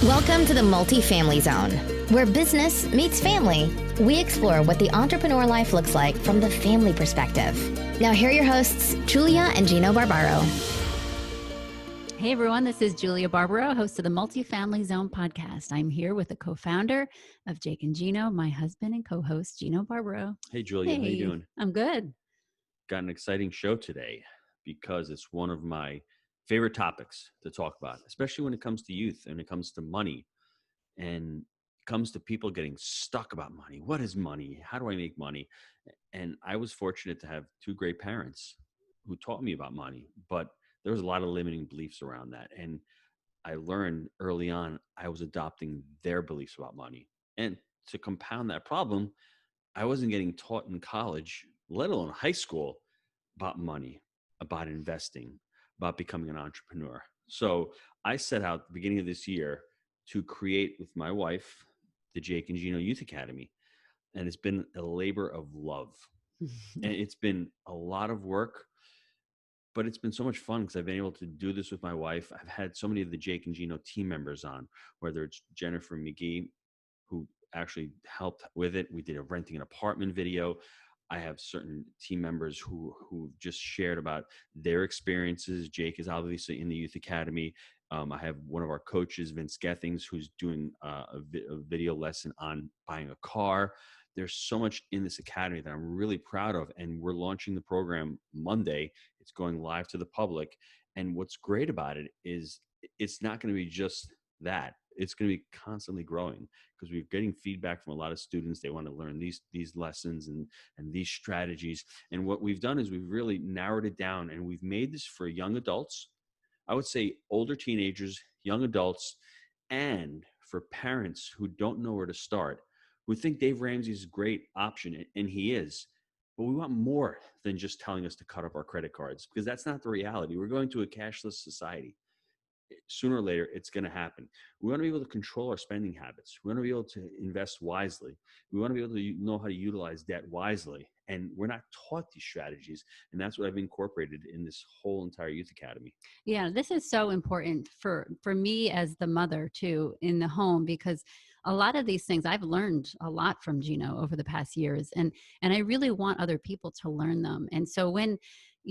Welcome to the Multifamily Zone, where business meets family. We explore what the entrepreneur life looks like from the family perspective. Now, here are your hosts, Julia and Gino Barbaro. Hey everyone, this is Julia Barbaro, host of the Multifamily Zone podcast. I'm here with the co-founder of Jake and Gino, my husband and co-host, Gino Barbaro. Hey Julia, how you doing? I'm good. Got an exciting show today because it's one of my favorite topics to talk about, especially when it comes to youth and it comes to money and it comes to people getting stuck about money. What is money? How do I make money? And I was fortunate to have two great parents who taught me about money, but there was a lot of limiting beliefs around that. And I learned early on I was adopting their beliefs about money. And to compound that problem, I wasn't getting taught in college, let alone high school, about money, about investing, about becoming an entrepreneur. So I set out at the beginning of this year to create with my wife the Jake and Gino Youth Academy. And it's been a labor of love. And it's been a lot of work, but it's been so much fun because I've been able to do this with my wife. I've had so many of the Jake and Gino team members on, whether it's Jennifer McGee, who actually helped with it. We did a renting an apartment video. I have certain team members who just shared about their experiences. Jake is obviously in the Youth Academy. I have one of our coaches, Vince Gethings, who's doing a video lesson on buying a car. There's so much in this academy that I'm really proud of. And we're launching the program Monday. It's going live to the public. And what's great about it is it's not going to be just that. It's going to be constantly growing because we're getting feedback from a lot of students. They want to learn these lessons and these strategies. And what we've done is we've really narrowed it down, and we've made this for young adults. I would say older teenagers, young adults, and for parents who don't know where to start, who think Dave Ramsey's a great option, and he is. But we want more than just telling us to cut up our credit cards, because that's not the reality. We're going to a cashless society. Sooner or later, it's going to happen. We want to be able to control our spending habits. We want to be able to invest wisely. We want to be able to know how to utilize debt wisely. And we're not taught these strategies. And that's what I've incorporated in this whole entire Youth Academy. Yeah, this is so important for me as the mother too in the home, because a lot of these things I've learned a lot from Gino over the past years, and I really want other people to learn them. And so when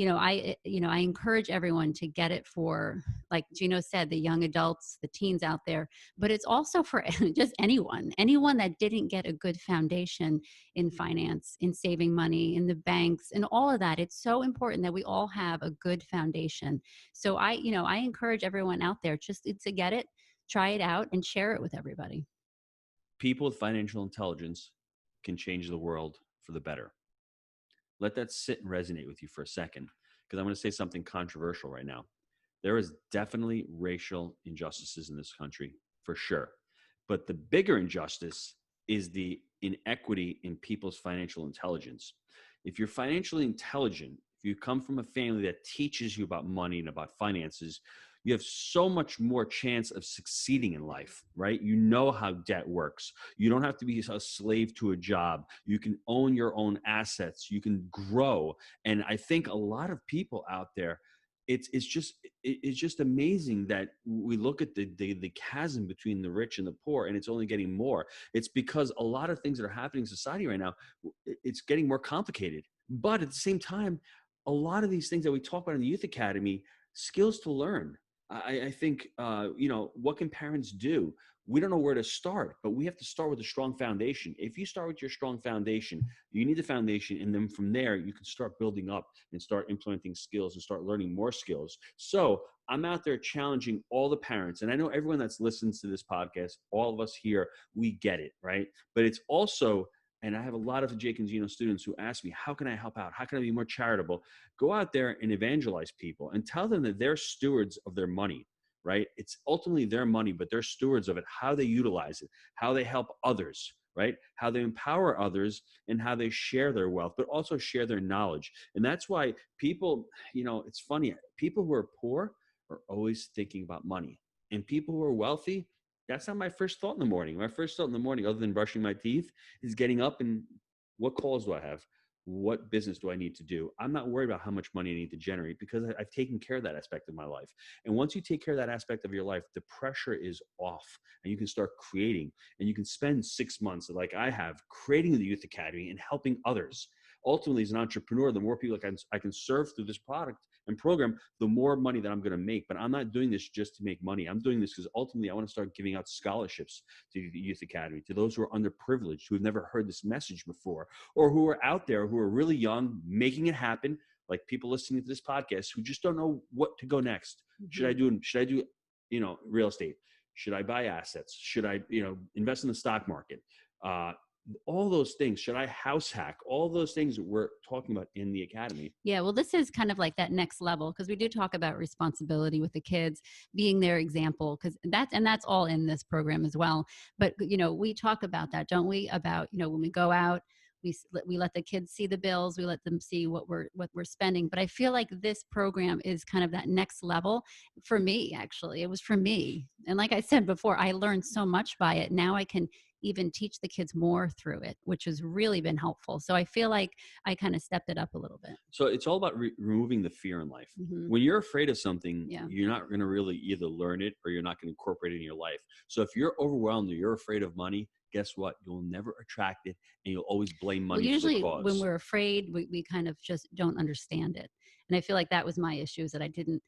I encourage everyone to get it for, like Gino said, the young adults, the teens out there, but it's also for just anyone that didn't get a good foundation in finance, in saving money, in the banks, and all of that. It's so important that we all have a good foundation. So I encourage everyone out there just to get it, try it out, and share it with everybody. People with financial intelligence can change the world for the better. Let that sit and resonate with you for a second, because I'm going to say something controversial right now. There is definitely racial injustices in this country, for sure. But the bigger injustice is the inequity in people's financial intelligence. If you're financially intelligent, if you come from a family that teaches you about money and about finances, you have so much more chance of succeeding in life, right? You know how debt works. You don't have to be a slave to a job. You can own your own assets. You can grow. And I think a lot of people out there, it's just amazing that we look at the chasm between the rich and the poor, and it's only getting more. It's because a lot of things that are happening in society right now, it's getting more complicated. But at the same time, a lot of these things that we talk about in the Youth Academy, skills to learn. I think, what can parents do? We don't know where to start, but we have to start with a strong foundation. If you start with your strong foundation, you need the foundation. And then from there, you can start building up and start implementing skills and start learning more skills. So I'm out there challenging all the parents. And I know everyone that's listens to this podcast, all of us here, we get it, right? But it's also, and I have a lot of Jake and Gino students who ask me, how can I help out? How can I be more charitable? Go out there and evangelize people and tell them that they're stewards of their money, right? It's ultimately their money, but they're stewards of it, how they utilize it, how they help others, right? How they empower others and how they share their wealth, but also share their knowledge. And that's why people, it's funny, people who are poor are always thinking about money. And people who are wealthy, that's not my first thought in the morning. My first thought in the morning, other than brushing my teeth, is getting up and what calls do I have? what business do I need to do? I'm not worried about how much money I need to generate because I've taken care of that aspect of my life. And once you take care of that aspect of your life, the pressure is off and you can start creating, and you can spend 6 months like I have creating the Youth Academy and helping others. Ultimately, as an entrepreneur, the more people I can serve through this product and program, the more money that I'm going to make. But I'm not doing this just to make money. I'm doing this because ultimately I want to start giving out scholarships to the Youth Academy, to those who are underprivileged, who have never heard this message before, or who are out there who are really young, making it happen, like people listening to this podcast who just don't know what to go next. Mm-hmm. Should I do, real estate? Should I buy assets? Should I, invest in the stock market? All those things. Should I house hack? All those things that we're talking about in the academy. Yeah, well, this is kind of like that next level because we do talk about responsibility with the kids, being their example, because that's all in this program as well. But we talk about that, don't we? About when we go out, we let the kids see the bills, we let them see what we're spending. But I feel like this program is kind of that next level for me. Actually, it was for me, and like I said before, I learned so much by it. Now I can even teach the kids more through it, which has really been helpful. So I feel like I kind of stepped it up a little bit. So it's all about removing the fear in life. Mm-hmm. When you're afraid of something, Yeah. you're not going to really either learn it or you're not going to incorporate it in your life. So if you're overwhelmed or you're afraid of money, guess what? You'll never attract it, and you'll always blame money Well, for the usually cause. when we're afraid, we kind of just don't understand it. And I feel like that was my issue, is that I didn't,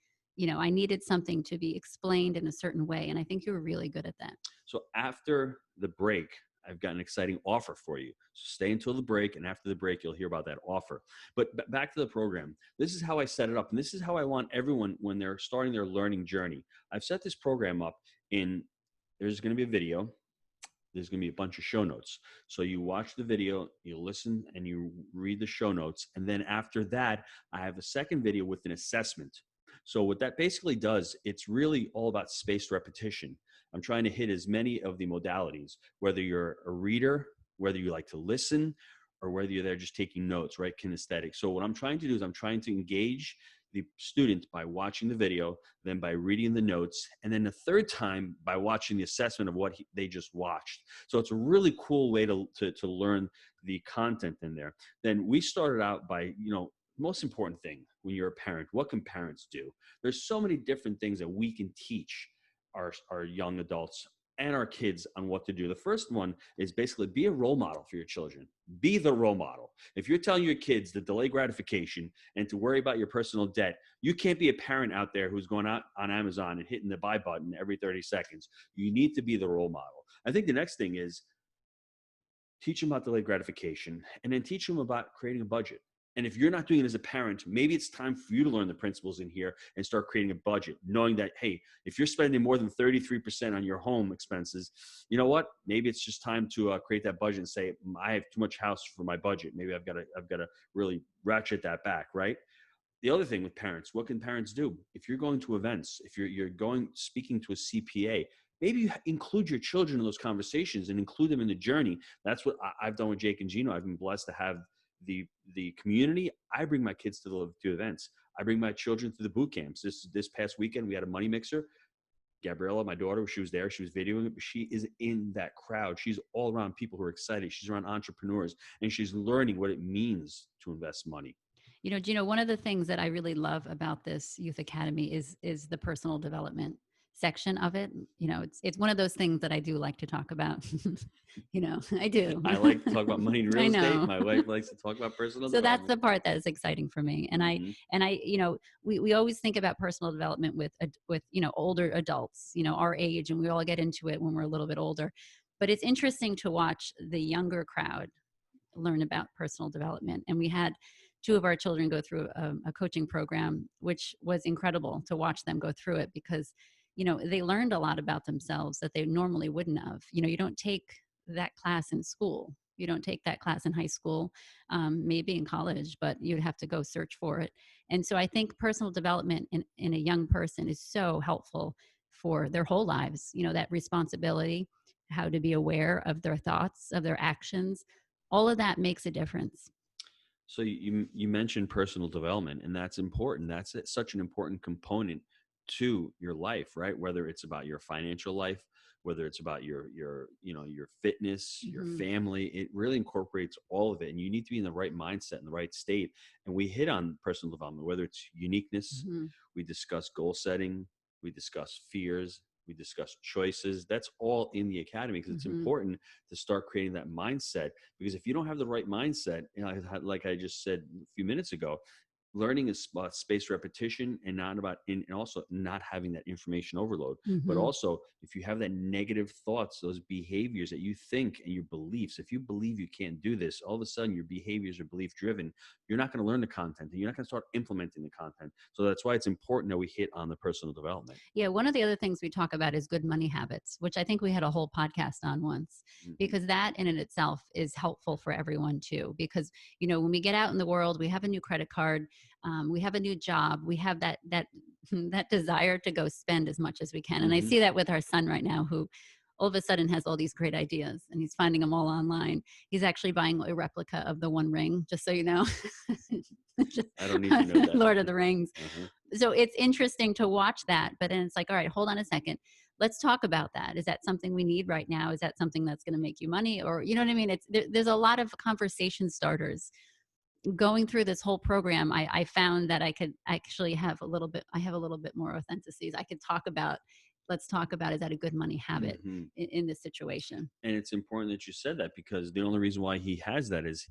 I needed something to be explained in a certain way. And I think you were really good at that. So after the break, I've got an exciting offer for you. So stay until the break, and after the break, you'll hear about that offer. But back to the program. This is how I set it up, and this is how I want everyone when they're starting their learning journey. I've set this program up there's going to be a video. There's going to be a bunch of show notes. So you watch the video, you listen, and you read the show notes. And then after that, I have a second video with an assessment. So what that basically does, it's really all about spaced repetition. I'm trying to hit as many of the modalities, whether you're a reader, whether you like to listen, or whether you're there just taking notes, right? Kinesthetic. So what I'm trying to do is I'm trying to engage the student by watching the video, then by reading the notes, and then the third time by watching the assessment of what they just watched. So it's a really cool way to learn the content in there. Then we started out by, most important thing when you're a parent, what can parents do? There's so many different things that we can teach our young adults and our kids on what to do. The first one is basically be a role model for your children. Be the role model. If you're telling your kids to delay gratification and to worry about your personal debt, you can't be a parent out there who's going out on Amazon and hitting the buy button every 30 seconds. You need to be the role model. I think the next thing is teach them about delayed gratification, and then teach them about creating a budget. And if you're not doing it as a parent, maybe it's time for you to learn the principles in here and start creating a budget, knowing that, hey, if you're spending more than 33% on your home expenses, you know what? Maybe it's just time to create that budget and say, I have too much house for my budget. Maybe I've got to really ratchet that back, right? The other thing with parents, what can parents do? If you're going to events, if you're speaking to a CPA, maybe you include your children in those conversations and include them in the journey. That's what I've done with Jake and Gino. I've been blessed to have the community. I bring my kids to events. I bring my children to the boot camps. This past weekend, we had a money mixer. Gabriella, my daughter, she was there. She was videoing it, but she is in that crowd. She's all around people who are excited. She's around entrepreneurs, and she's learning what it means to invest money. Gino, one of the things that I really love about this Youth Academy is the personal development section of it. It's one of those things that I do like to talk about. I do. I like to talk about money and real I estate. know. My wife likes to talk about personal So that's development. the part that is exciting for me. And we always think about personal development with older adults, our age, and we all get into it when we're a little bit older. But it's interesting to watch the younger crowd learn about personal development. And we had two of our children go through a coaching program, which was incredible to watch them go through it because, they learned a lot about themselves that they normally wouldn't have. You don't take that class in school. You don't take that class in high school, maybe in college, but you'd have to go search for it. And so I think personal development in a young person is so helpful for their whole lives, that responsibility, how to be aware of their thoughts, of their actions. All of that makes a difference. So you mentioned personal development, and that's important. That's such an important component to your life, right? Whether it's about your financial life, whether it's about your fitness, your Mm-hmm. family. It really incorporates all of it, and you need to be in the right mindset, in the right state. And we hit on personal development, whether it's uniqueness. Mm-hmm. We discuss goal setting, we discuss fears, we discuss choices. That's all in the academy, because it's Mm-hmm. important to start creating that mindset. Because if you don't have the right mindset, like I just said a few minutes ago, learning is about spaced repetition, and not about and also not having that information overload. But Mm-hmm. also, if you have that negative thoughts, those behaviors that you think, and your beliefs, if you believe you can't do this, all of a sudden your behaviors are belief driven. You're not going to learn the content, and you're not going to start implementing the content. So that's why it's important that we hit on the personal development. Yeah, one of the other things we talk about is good money habits, which I think we had a whole podcast on once, Mm-hmm. because that in and itself is helpful for everyone too. Because when we get out in the world, we have a new credit card, we have a new job, we have that that desire to go spend as much as we can. And I Mm-hmm. see that with our son right now, who all of a sudden has all these great ideas and he's finding them all online. He's actually buying a replica of the One Ring, just so you know. Just I don't need to know that. Lord of the Rings. Uh-huh. So it's interesting to watch that, but then it's like, all right, hold on a second. Let's talk about that. Is that something we need right now? Is that something that's going to make you money? Or, you know what I mean? There's a lot of conversation starters going through this whole program. I found that I could actually have a little bit more authenticity. I could talk about, let's talk about, is that a good money habit Mm-hmm. in this situation? And it's important that you said that, because the only reason why he has that is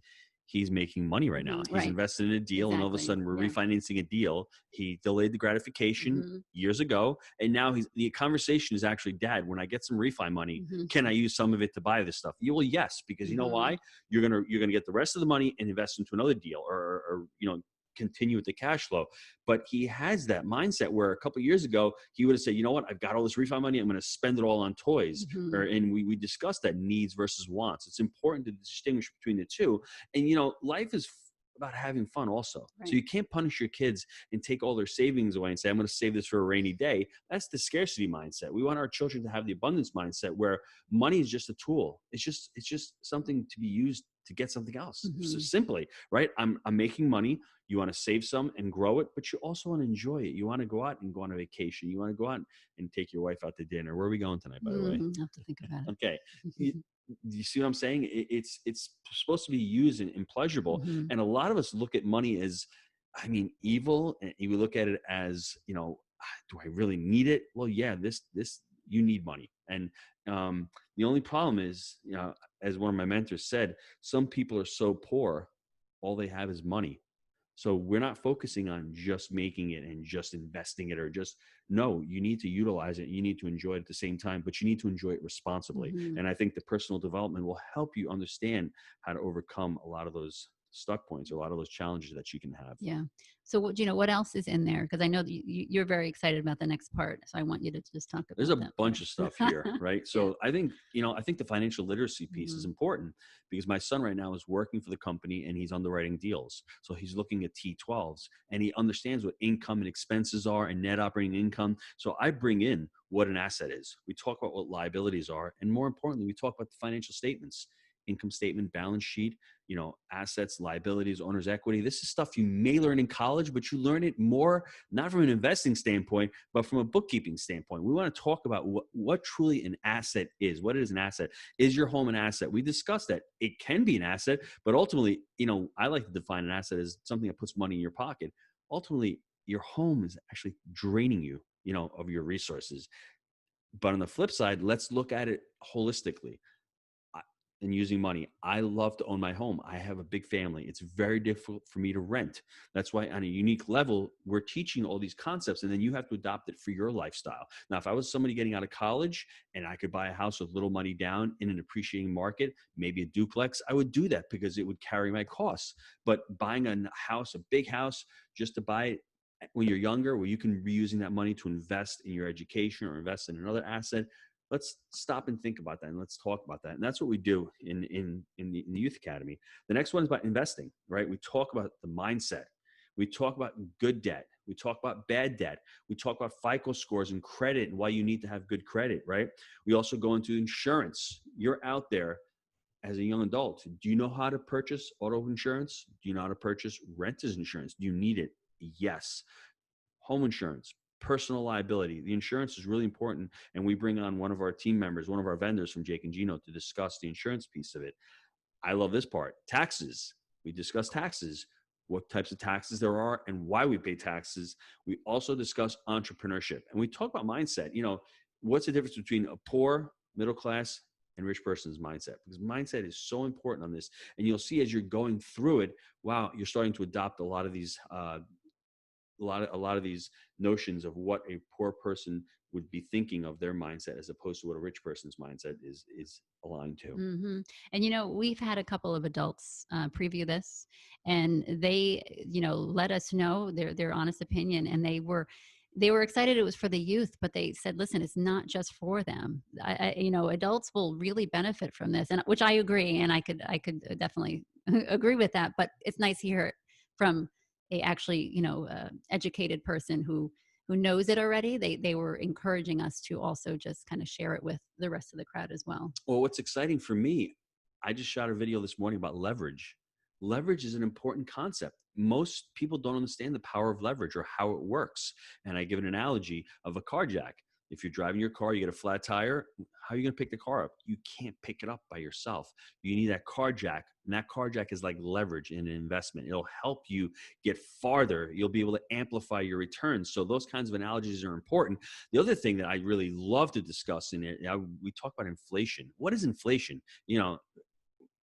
he's making money right now. Mhm, He's right. invested in a deal, and all of a Exactly. sudden we're Yeah. refinancing a deal. He delayed the gratification Mhm, years ago, and now the conversation is actually, Dad, when I get some refi money, mhm, can I use some of it to buy this stuff? Well, yes, because you know mhm, why? You're gonna get the rest of the money and invest into another deal, or continue with the cash flow. But he has that mindset where a couple of years ago he would have said, you know what, I've got all this refi money, I'm going to spend it all on toys. mhm. And we discussed that needs versus wants. It's important to distinguish between the two. And life is about having fun also. So Right. you can't punish your kids and take all their savings away and say, I'm going to save this for a rainy day. That's the scarcity mindset. We want our children to have the abundance mindset, where money is just a tool. It's just something to be used to get something else. So Mhm. simply, right? I'm making money. You want to save some and grow it, but you also want to enjoy it. You want to go out and go on a vacation. You want to go out and take your wife out to dinner. Where are we going tonight, by the way? I'll have to think about it. Okay. You see what I'm saying? It's supposed to be used and pleasurable. Mhm. And a lot of us look at money as, evil. And we look at it as, do I really need it? Well, yeah, this, you need money. And the only problem is, as one of my mentors said, some people are so poor, all they have is money. So we're not focusing on just making it and just investing it, or just, no, you need to utilize it. You need to enjoy it at the same time, but you need to enjoy it responsibly. Mhm. And I think the personal development will help you understand how to overcome a lot of those stuck points, or a lot of those challenges that you can have. Yeah. So what else is in there? Because I know that you're very excited about the next part. So I want you to just talk There's about a that bunch of stuff here, part. right? Yeah. So I think the financial literacy piece is Mhm. important, because my son right now is working for the company and he's underwriting deals. So he's looking at T12s, and he understands what income and expenses are and net operating income. So I bring in what an asset is. We talk about what liabilities are. And more importantly, we talk about the financial statements, income statement, balance sheet, assets, liabilities, owner's equity. This is stuff you may learn in college, but you learn it more, not from an investing standpoint, but from a bookkeeping standpoint. We want to talk about what truly an asset is. What is an asset? Is your home an asset? We discussed that it can be an asset, but ultimately, I like to define an asset as something that puts money in your pocket. Ultimately, your home is actually draining you, of your resources. But on the flip side, let's look at it holistically. And using money. I love to own my home. I have a big family. It's very difficult for me to rent. That's why on a unique level, we're teaching all these concepts, and then you have to adopt it for your lifestyle. Now, if I was somebody getting out of college and I could buy a house with little money down in an appreciating market, maybe a duplex, I would do that because it would carry my costs. But buying a house, a big house, just to buy it when you're younger, where you can be using that money to invest in your education or invest in another asset, let's stop and think about that, and let's talk about that. And that's what we do in the youth academy. The next one is about investing, right? We talk about the mindset. We talk about good debt. We talk about bad debt. We talk about FICO scores and credit and why you need to have good credit, right? We also go into insurance. You're out there as a young adult. Do you know how to purchase auto insurance? Do you know how to purchase renter's insurance? Do you need it? Yes. Home insurance. personal liability. The insurance is really important. And we bring on one of our team members, one of our vendors from Jake and Gino, to discuss the insurance piece of it. I love this part. Taxes. We discuss taxes, what types of taxes there are and why we pay taxes. We also discuss entrepreneurship, and we talk about mindset. What's the difference between a poor, middle class, and rich person's mindset? Because mindset is so important on this. And you'll see as you're going through it, wow, you're starting to adopt a lot of these these notions of what a poor person would be thinking of their mindset, as opposed to what a rich person's mindset is aligned to. Mm-hmm. And we've had a couple of adults preview this, and they let us know their honest opinion, and they were excited it was for the youth, but they said, listen, it's not just for them. Adults will really benefit from this, and which I agree, and I could definitely agree with that. But it's nice to hear it from a actually educated person who knows it already. They were encouraging us to also just kind of share it with the rest of the crowd as well. Well, what's exciting for me, I just shot a video this morning about leverage. Leverage is an important concept. Most people don't understand the power of leverage or how it works. And I give an analogy of a car jack. If you're driving your car, you get a flat tire, how are you going to pick the car up? You can't pick it up by yourself. You need that car jack. And that car jack is like leverage in an investment. It'll help you get farther. You'll be able to amplify your returns. So those kinds of analogies are important. The other thing that I really love to discuss in it, we talk about inflation. What is inflation?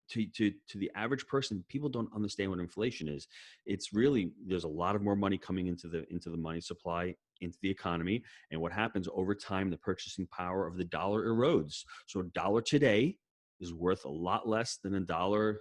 To the average person, people don't understand what inflation is. It's really, there's a lot of more money coming into the money supply, into the economy. And what happens over time, the purchasing power of the dollar erodes. So a dollar today is worth a lot less than a dollar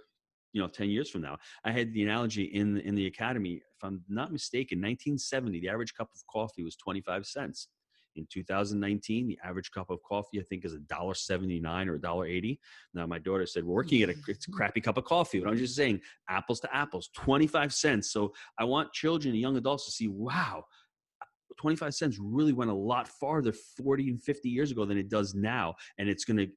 10 years from now. I had the analogy in the academy. If I'm not mistaken, 1970, the average cup of coffee was 25 cents. In 2019, the average cup of coffee, I think, is $1.79 or $1.80. Now, my daughter said, well, we're working at it's a crappy cup of coffee. But I'm just saying, apples to apples, 25 cents. So I want children and young adults to see, wow, 25 cents really went a lot farther 40 and 50 years ago than it does now. And it's going to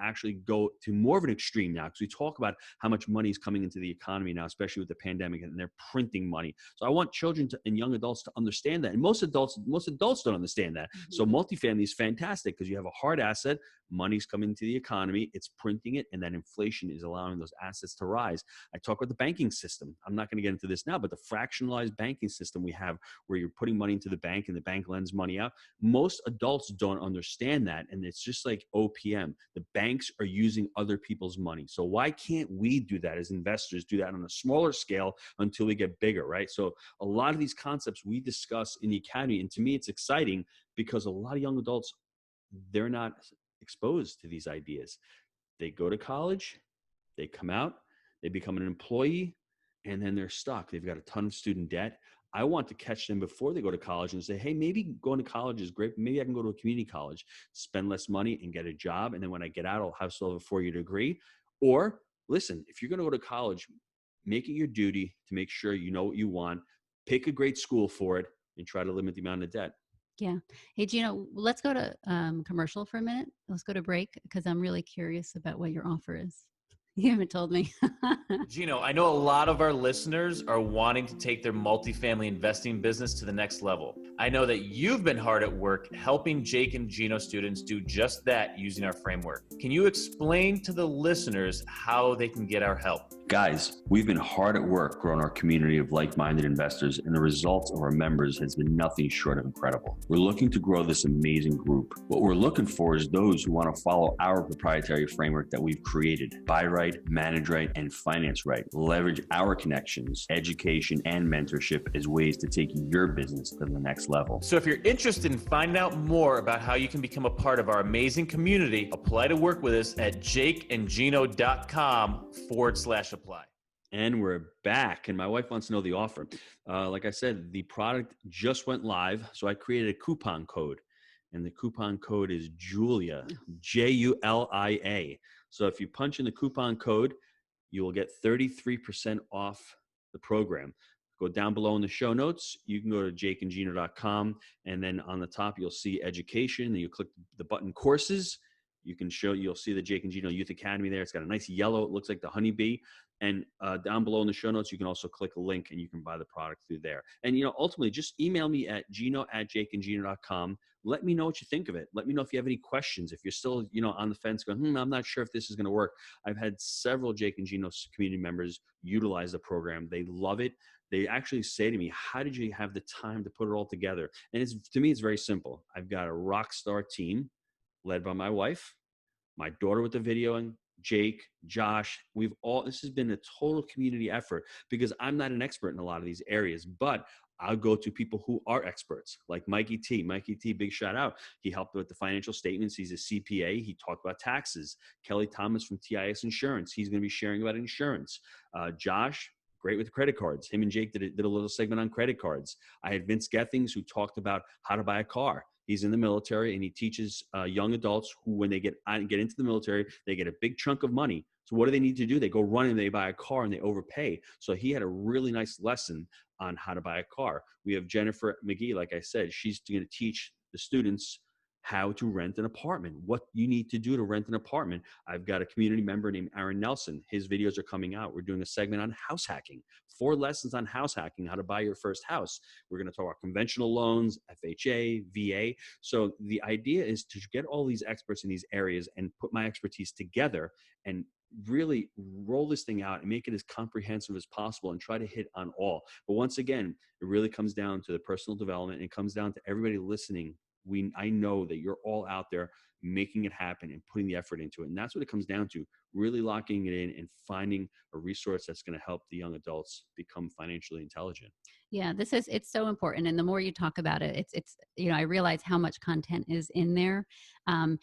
actually go to more of an extreme now, because we talk about how much money is coming into the economy now, especially with the pandemic, and they're printing money. So I want children and young adults to understand that. And most adults don't understand that. Mm-hmm. So multifamily is fantastic because you have a hard asset, money's coming into the economy, it's printing it, and that inflation is allowing those assets to rise. I talk about the banking system. I'm not going to get into this now, but the fractionalized banking system we have, where you're putting money into the bank and the bank lends money out. Most adults don't understand that. And it's just like OPM. The banks are using other people's money. So why can't we do that as investors, do that on a smaller scale until we get bigger, right? So a lot of these concepts we discuss in the academy. And to me, it's exciting because a lot of young adults, they're not exposed to these ideas. They go to college, they come out, they become an employee, and then they're stuck. They've got a ton of student debt. I want to catch them before they go to college and say, hey, maybe going to college is great. Maybe I can go to a community college, spend less money and get a job. And then when I get out, I'll still have a 4-year degree. Or listen, if you're going to go to college, make it your duty to make sure you know what you want, pick a great school for it, and try to limit the amount of debt. Yeah. Hey, Gino, let's go to commercial for a minute. Let's go to break because I'm really curious about what your offer is. You haven't told me. Gino, I know a lot of our listeners are wanting to take their multifamily investing business to the next level. I know that you've been hard at work helping Jake and Gino students do just that using our framework. Can you explain to the listeners how they can get our help? Guys, we've been hard at work growing our community of like-minded investors, and the results of our members has been nothing short of incredible. We're looking to grow this amazing group. What we're looking for is those who want to follow our proprietary framework that we've created. Buy right, manage right, and finance right. Leverage our connections, education, and mentorship as ways to take your business to the next level. So if you're interested in finding out more about how you can become a part of our amazing community, apply to work with us at jakeandgino.com/apply. And we're back, and my wife wants to know the offer. Like I said, the product just went live, so I created a coupon code, and the coupon code is Julia, Julia. So if you punch in the coupon code, you will get 33% off the program. Go down below in the show notes. You can go to jakeandgino.com, and then on the top, you'll see education, and you click the button courses, you'll see the Jake and Gino Youth Academy there. It's got a nice yellow. It looks like the honeybee. And down below in the show notes, you can also click a link and you can buy the product through there. And, ultimately just email me at gino@jakeandgino.com. Let me know what you think of it. Let me know if you have any questions. If you're still, on the fence going, I'm not sure if this is going to work. I've had several Jake and Gino community members utilize the program. They love it. They actually say to me, how did you have the time to put it all together? And to me, it's very simple. I've got a rock star team led by my wife, my daughter with the videoing, Jake, Josh. This has been a total community effort because I'm not an expert in a lot of these areas, but I'll go to people who are experts like Mikey T. Mikey T, big shout out. He helped with the financial statements. He's a CPA. He talked about taxes. Kelly Thomas from TIS Insurance. He's going to be sharing about insurance. Josh, great with credit cards. Him and Jake did a little segment on credit cards. I had Vince Gethings who talked about how to buy a car. He's in the military and he teaches young adults who, when they get into the military, they get a big chunk of money. So what do they need to do? They go run and they buy a car and they overpay. So he had a really nice lesson on how to buy a car. We have Jennifer McGee, like I said, she's going to teach the students how to rent an apartment, what you need to do to rent an apartment. I've got a community member named Aaron Nelson. His videos are coming out. We're doing a segment on house hacking, 4 lessons on house hacking, how to buy your first house. We're going to talk about conventional loans, FHA, VA. So the idea is to get all these experts in these areas and put my expertise together and really roll this thing out and make it as comprehensive as possible and try to hit on all. But once again, it really comes down to the personal development, and it comes down to everybody listening. I know that you're all out there making it happen and putting the effort into it. And that's what it comes down to, really locking it in and finding a resource that's going to help the young adults become financially intelligent. Yeah, it's so important. And the more you talk about it, it's I realize how much content is in there. And,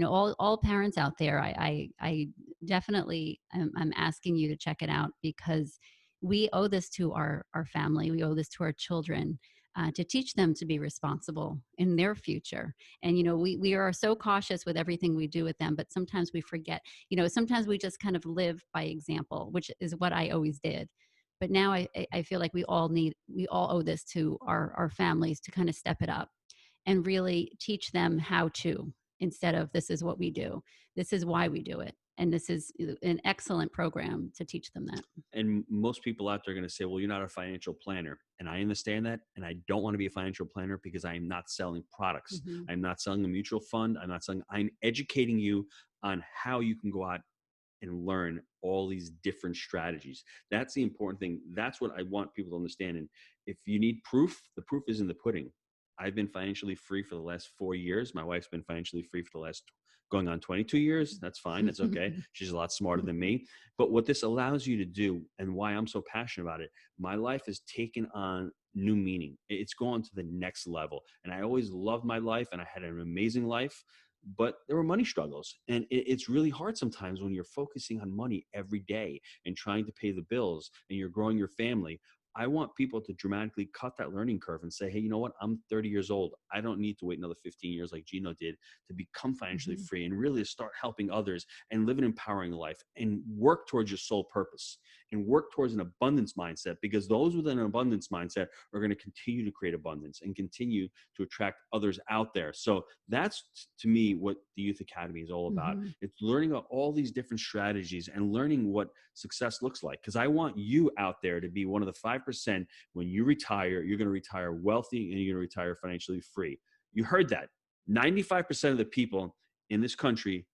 all parents out there, I definitely I'm asking you to check it out because we owe this to our family. We owe this to our children. To teach them to be responsible in their future. And, we are so cautious with everything we do with them, but sometimes we forget, sometimes we just kind of live by example, which is what I always did. But now I feel like we all owe this to our families to kind of step it up and really teach them how to, instead of this is what we do. This is why we do it. And this is an excellent program to teach them that. And most people out there are going to say, well, you're not a financial planner. And I understand that. And I don't want to be a financial planner because I am not selling products. Mm-hmm. I'm not selling a mutual fund. I'm educating you on how you can go out and learn all these different strategies. That's the important thing. That's what I want people to understand. And if you need proof, the proof is in the pudding. I've been financially free for the last 4 years. My wife's been financially free for the last going on 22 years. That's fine. That's okay. She's a lot smarter than me. But what this allows you to do and why I'm so passionate about it, my life has taken on new meaning. It's gone to the next level. And I always loved my life and I had an amazing life, but there were money struggles. And it's really hard sometimes when you're focusing on money every day and trying to pay the bills and you're growing your family. I want people to dramatically cut that learning curve and say, hey, you know what? I'm 30 years old. I don't need to wait another 15 years like Gino did to become financially free and really start helping others and live an empowering life and work towards your sole purpose and work towards an abundance mindset, because those with an abundance mindset are going to continue to create abundance and continue to attract others out there. So that's, to me, what the Youth Academy is all about. It's learning about all these different strategies and learning what success looks like. Because I want you out there to be one of the 5% when you retire, you're going to retire wealthy and you're going to retire financially free. You heard that. 95% of the people in this country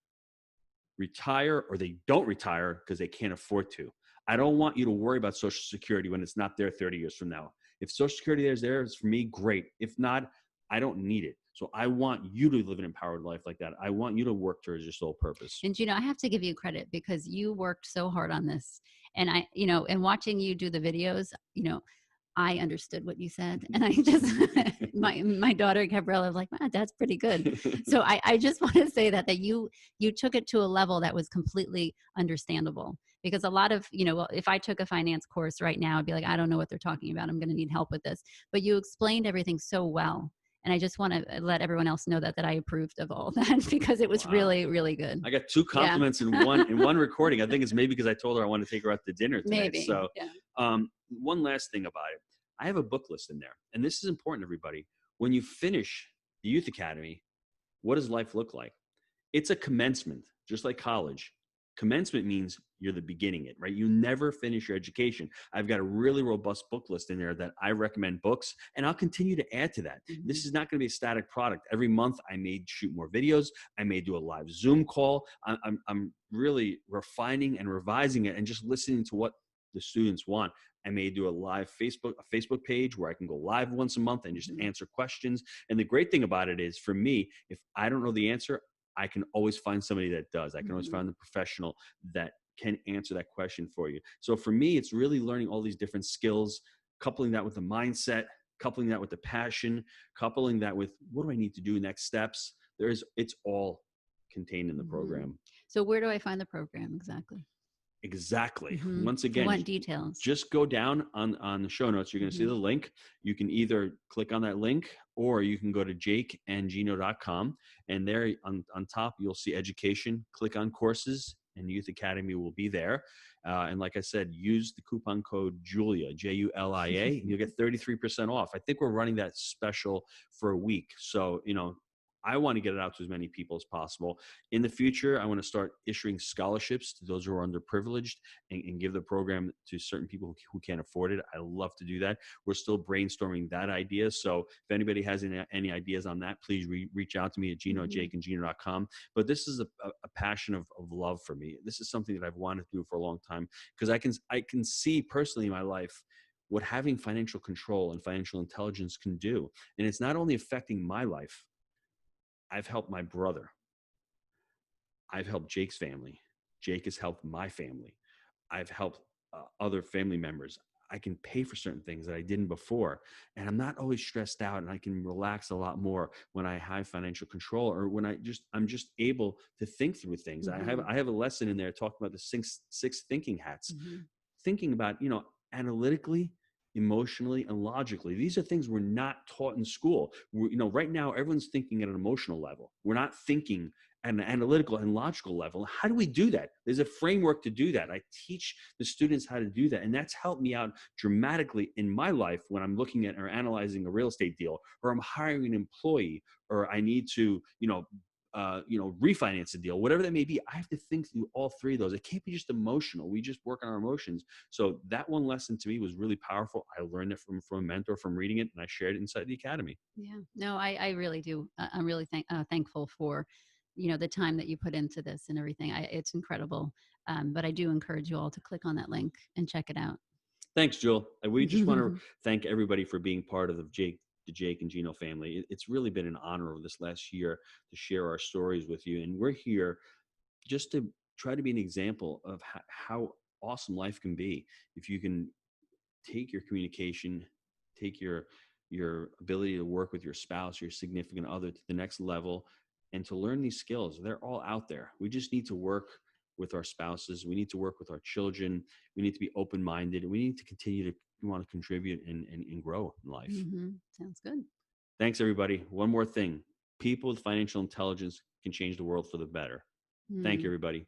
retire or they don't retire because they can't afford to. I don't want you to worry about Social Security when it's not there 30 years from now. If Social Security is there, it's for me, great. If not, I don't need it. So I want you to live an empowered life like that. I want you to work towards your sole purpose. And Gino, I have to give you credit because you worked so hard on this. And and watching you do the videos, I understood what you said. And I just, my daughter, Gabriella, was like, wow, that's pretty good. So I just want to say that you took it to a level that was completely understandable. Because a lot of, if I took a finance course right now, I'd be like, I don't know what they're talking about. I'm going to need help with this. But you explained everything so well. And I just want to let everyone else know that I approved of all that because it was really, really good. I got 2 compliments in one recording. I think it's maybe because I told her I want to take her out to dinner today. Maybe. So one last thing about it. I have a book list in there. And this is important, everybody. When you finish the Youth Academy, what does life look like? it's a commencement, just like college. Commencement means you're the beginning it, right? You never finish your education. I've got a really robust book list in there that I recommend books, and I'll continue to add to that. Mhm. This is not going to be a static product. Every month I may shoot more videos. I may do a live Zoom call. I'm really refining and revising it and just listening to what the students want. I may do a Facebook page where I can go live once a month and just Mhm. answer questions. And the great thing about it is, for me, if I don't know the answer, I can always find somebody that does. I can always Mhm. find the professional that can answer that question for you. So for me, it's really learning all these different skills, coupling that with the mindset, coupling that with the passion, coupling that with what do I need to do next steps. It's all contained in the Mhm. program. So where do I find the program exactly? Exactly. Mhm. Once If I again, want details. just go down on the show notes. You're going to see Mhm. the link. You can either click on that link or you can go to jakeandgino.com. And there on top, you'll see education. Click on courses and Youth Academy will be there. And like I said, use the coupon code Julia, Julia, and you'll get 33% off. I think we're running that special for a week. So, I want to get it out to as many people as possible. In the future, I want to start issuing scholarships to those who are underprivileged and give the program to certain people who can't afford it. I love to do that. We're still brainstorming that idea. So if anybody has any ideas on that, please reach out to me at Gino at Mhm. jakeandgino.com. But this is a passion of love for me. This is something that I've wanted to do for a long time because I can see personally in my life what having financial control and financial intelligence can do. And it's not only affecting my life. I've helped my brother. I've helped Jake's family. Jake has helped my family. I've helped other family members. I can pay for certain things that I didn't before. And I'm not always stressed out, and I can relax a lot more when I have financial control, or when I'm just able to think through things. Mhm. I have a lesson in there talking about the six thinking hats, Mhm. thinking about, analytically, emotionally, and logically. These are things we're not taught in school. Right now, everyone's thinking at an emotional level. We're not thinking at an analytical and logical level. How do we do that? There's a framework to do that. I teach the students how to do that. And that's helped me out dramatically in my life when I'm looking at or analyzing a real estate deal, or I'm hiring an employee, or I need to, refinance a deal, whatever that may be. I have to think through all three of those. It can't be just emotional. We just work on our emotions. So that one lesson to me was really powerful. I learned it from a mentor, from reading it, and I shared it inside the academy. Yeah. No, I really do. I'm really thankful for, the time that you put into this and everything. It's incredible. But I do encourage you all to click on that link and check it out. Thanks, Jewel. And we just want to thank everybody for being part of the Jake and Gino family. It's really been an honor over this last year to share our stories with you. And we're here just to try to be an example of how awesome life can be if you can take your communication, take your ability to work with your spouse, your significant other, to the next level, and to learn these skills. They're all out there. We just need to work with our spouses. We need to work with our children. We need to be open-minded, and we need to continue to want to contribute and grow in life. Sounds good. Thanks, everybody. One more thing. People with financial intelligence can change the world for the better. Thank you, Mm. everybody.